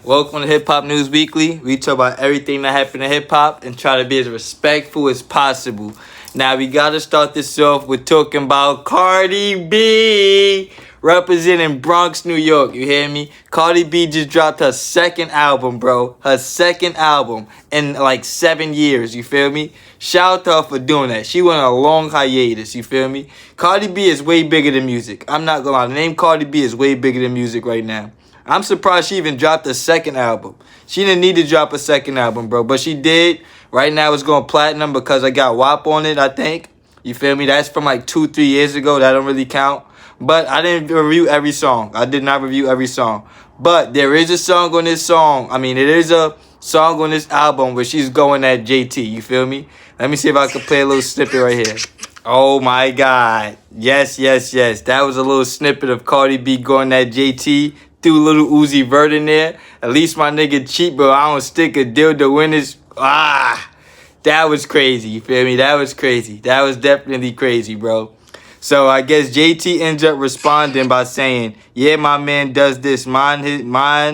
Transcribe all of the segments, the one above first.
Welcome to Hip Hop News Weekly. We talk about everything that happened in hip hop and try to be as respectful as possible. Now we gotta start this off with talking about Cardi B representing Bronx, New York. You hear me? Cardi B just dropped her second album, bro. Her second album in like 7 years. You feel me? Shout out to her for doing that. She went on a long hiatus. You feel me? Cardi B is way bigger than music. I'm not gonna lie. The name Cardi B is way bigger than music right now. I'm surprised she even dropped a second album. She didn't need to drop a second album, bro. But she did. Right now it's going platinum because I got WAP on it, I think. You feel me? That's from like 2-3 years ago. That don't really count. But I didn't review every song. I did not review every song. But there is a song on this song. I mean, it is a song on this album where she's going at JT. You feel me? Let me see if I can play a little snippet right here. Oh my God. Yes. That was a little snippet of Cardi B going at JT. Threw a little Uzi Vert in there. At least my nigga cheap, but I don't stick a dildo in his... That was crazy. You feel me? That was crazy. That was definitely crazy, bro. So I guess JT ends up responding by saying, yeah, my man does this. Mind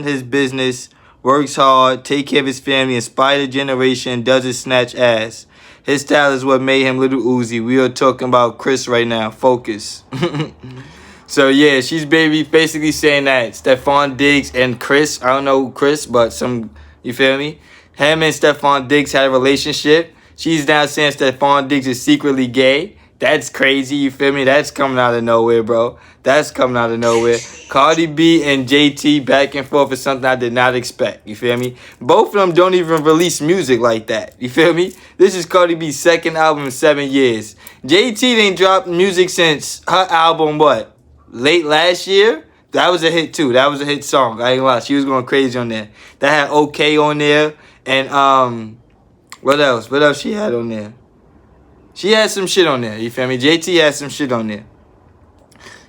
his business. Works hard. Take care of his family. Inspire the generation. Doesn't snatch ass. His style is what made him Little Uzi. We are talking about Chris right now. Focus. So, yeah, she's basically saying that Stephon Diggs and Chris, I don't know who Chris, but you feel me? Him and Stephon Diggs had a relationship. She's now saying Stephon Diggs is secretly gay. That's crazy, you feel me? That's coming out of nowhere, bro. That's coming out of nowhere. Cardi B and JT back and forth is something I did not expect, you feel me? Both of them don't even release music like that, you feel me? This is Cardi B's second album in 7 years. JT didn't drop music since her album, what? Late last year, that was a hit too. That was a hit song. I ain't gonna lie. She was going crazy on there. That had OK on there. And what else? What else she had on there? She had some shit on there. You feel me? JT had some shit on there.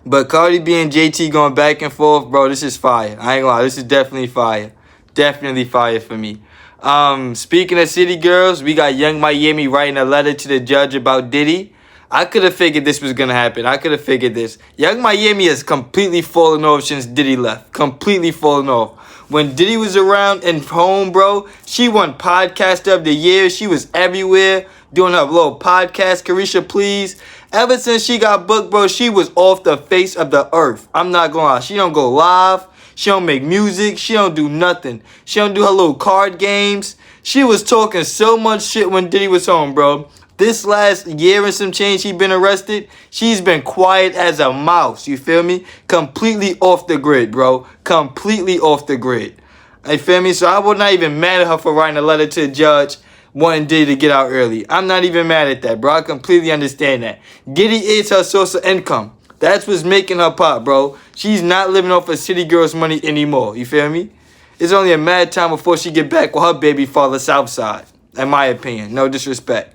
But Cardi B and JT going back and forth, bro, this is fire. I ain't gonna lie. This is definitely fire. Definitely fire for me. Speaking of city girls, we got Young Miami writing a letter to the judge about Diddy. I could have figured this was going to happen. I could have figured this. Young Miami has completely fallen off since Diddy left. Completely fallen off. When Diddy was around and home, bro, she won Podcast of the Year. She was everywhere doing her little podcast, Carisha Please. Ever since she got booked, bro, she was off the face of the earth. I'm not going to lie. She don't go live. She don't make music. She don't do nothing. She don't do her little card games. She was talking so much shit when Diddy was home, bro. This last year and some change she been arrested, she's been quiet as a mouse, you feel me? Completely off the grid, bro. Completely off the grid. You feel me? So I was not even mad at her for writing a letter to the judge wanting Diddy to get out early. I'm not even mad at that, bro. I completely understand that. Diddy is her source of income. That's what's making her pop, bro. She's not living off of city girls' money anymore, you feel me? It's only a mad time before she get back with her baby father Southside, in my opinion. No disrespect.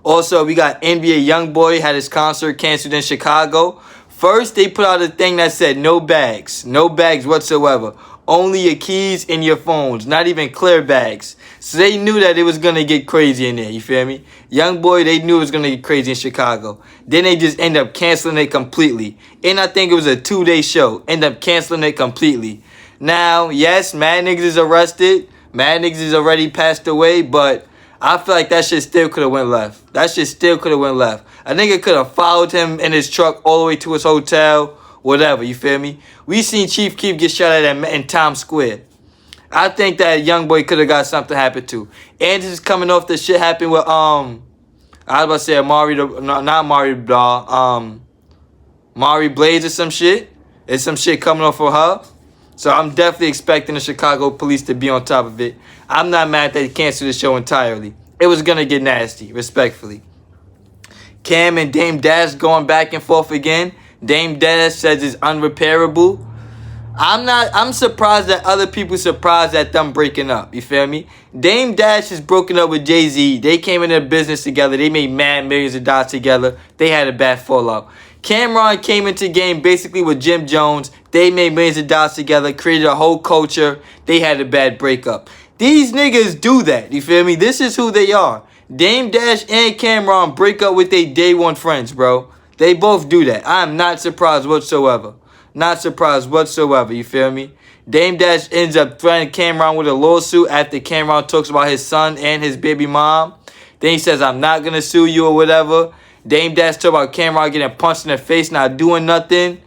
Also, we got NBA YoungBoy had his concert canceled in Chicago. First, they put out a thing that said no bags whatsoever. Only your keys and your phones, not even clear bags. So they knew that it was going to get crazy in there, you feel me? YoungBoy, they knew it was going to get crazy in Chicago. Then they just end up canceling it completely. And I think it was a 2-day show. End up canceling it completely. Now, yes, mad niggas is arrested. Mad niggas is already passed away, but I feel like that shit still could have went left. That shit still could have went left. A nigga could have followed him in his truck all the way to his hotel, whatever, you feel me? We seen Chief Keef get shot at in Times Square. I think that YoungBoy could have got something happen too. And this is coming off the shit happened with, I was about to say Mari Blaze or some shit. There's some shit coming off for her. So I'm definitely expecting the Chicago police to be on top of it. I'm not mad that they canceled the show entirely. It was going to get nasty, respectfully. Cam and Dame Dash going back and forth again. Dame Dash says it's unrepairable. I'm surprised that other people surprised at them breaking up. You feel me? Dame Dash is broken up with Jay-Z. They came into business together. They made mad millions of dollars together. They had a bad fallout. Cameron came into game basically with Jim Jones. They made millions of dollars together, created a whole culture. They had a bad breakup. These niggas do that. You feel me? This is who they are. Dame Dash and Cameron break up with their day one friends, bro. They both do that. I am not surprised whatsoever. Not surprised whatsoever, you feel me? Dame Dash ends up threatening Cameron with a lawsuit after Cameron talks about his son and his baby mom. Then he says, I'm not going to sue you or whatever. Dame Dash talk about Cameron getting punched in the face, not doing nothing.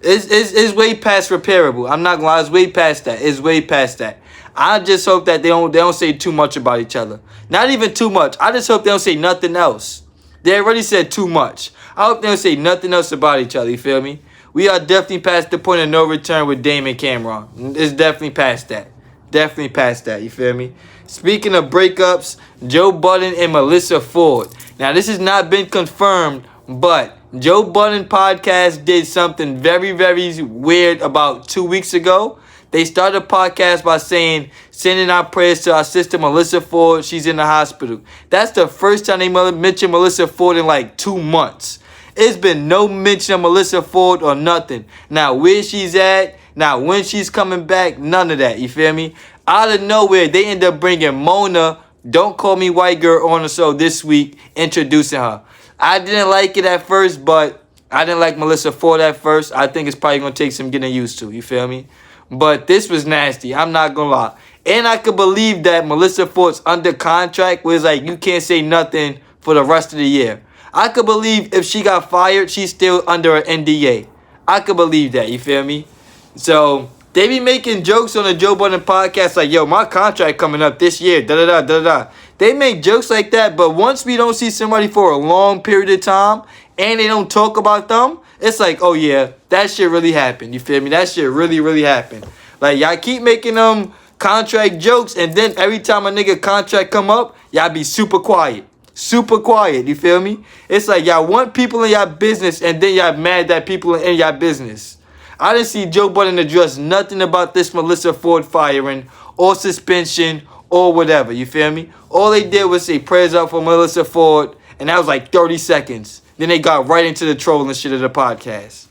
It's way past repairable. I'm not going to lie. It's way past that. It's way past that. I just hope that they don't say too much about each other. Not even too much. I just hope they don't say nothing else. They already said too much. I hope they don't say nothing else about each other. You feel me? We are definitely past the point of no return with Dame and Cameron. It's definitely past that. Definitely past that. You feel me? Speaking of breakups, Joe Budden and Melysaa Ford. Now, this has not been confirmed, but Joe Budden podcast did something very, very weird about 2 weeks ago. They started a podcast by saying, sending our prayers to our sister Melysaa Ford. She's in the hospital. That's the first time they mentioned Melysaa Ford in like 2 months. It's been no mention of Melysaa Ford or nothing. Now, where she's at, now when she's coming back, none of that. You feel me? Out of nowhere, they end up bringing Mona, Don't Call Me White Girl, on the show this week, introducing her. I didn't like it at first, but I didn't like Melysaa Ford at first. I think it's probably going to take some getting used to. You feel me? But this was nasty. I'm not going to lie. And I could believe that Melysaa Ford's under contract, where it's like you can't say nothing for the rest of the year. I could believe if she got fired, she's still under an NDA. I could believe that. You feel me? So they be making jokes on the Joe Budden podcast like, yo, my contract coming up this year. Da-da-da. They make jokes like that, but once we don't see somebody for a long period of time and they don't talk about them, it's like, oh yeah, that shit really happened. You feel me? That shit really, really happened. Like, y'all keep making them contract jokes, and then every time a nigga contract come up, y'all be super quiet. Super quiet, you feel me? It's like y'all want people in y'all business, and then y'all mad that people are in y'all business. I didn't see Joe Budden address nothing about this Melysaa Ford firing or suspension or whatever, you feel me? All they did was say prayers up for Melysaa Ford, and that was like 30 seconds. Then they got right into the trolling shit of the podcast.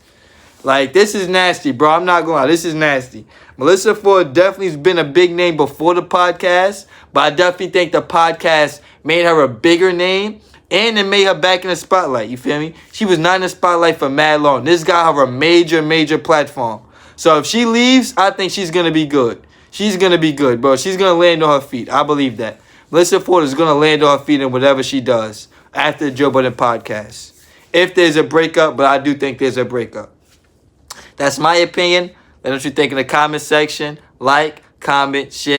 Like, this is nasty, bro. I'm not gonna lie. This is nasty. Melysaa Ford definitely has been a big name before the podcast, but I definitely think the podcast made her a bigger name, and it made her back in the spotlight. You feel me? She was not in the spotlight for mad long. This got her a major, major platform. So if she leaves, I think she's gonna be good. She's gonna be good, bro. She's gonna land on her feet. I believe that. Melysaa Ford is gonna land on her feet in whatever she does after the Joe Budden podcast. If there's a breakup, but I do think there's a breakup. That's my opinion. Let us know what you think in the comment section. Like, comment, share.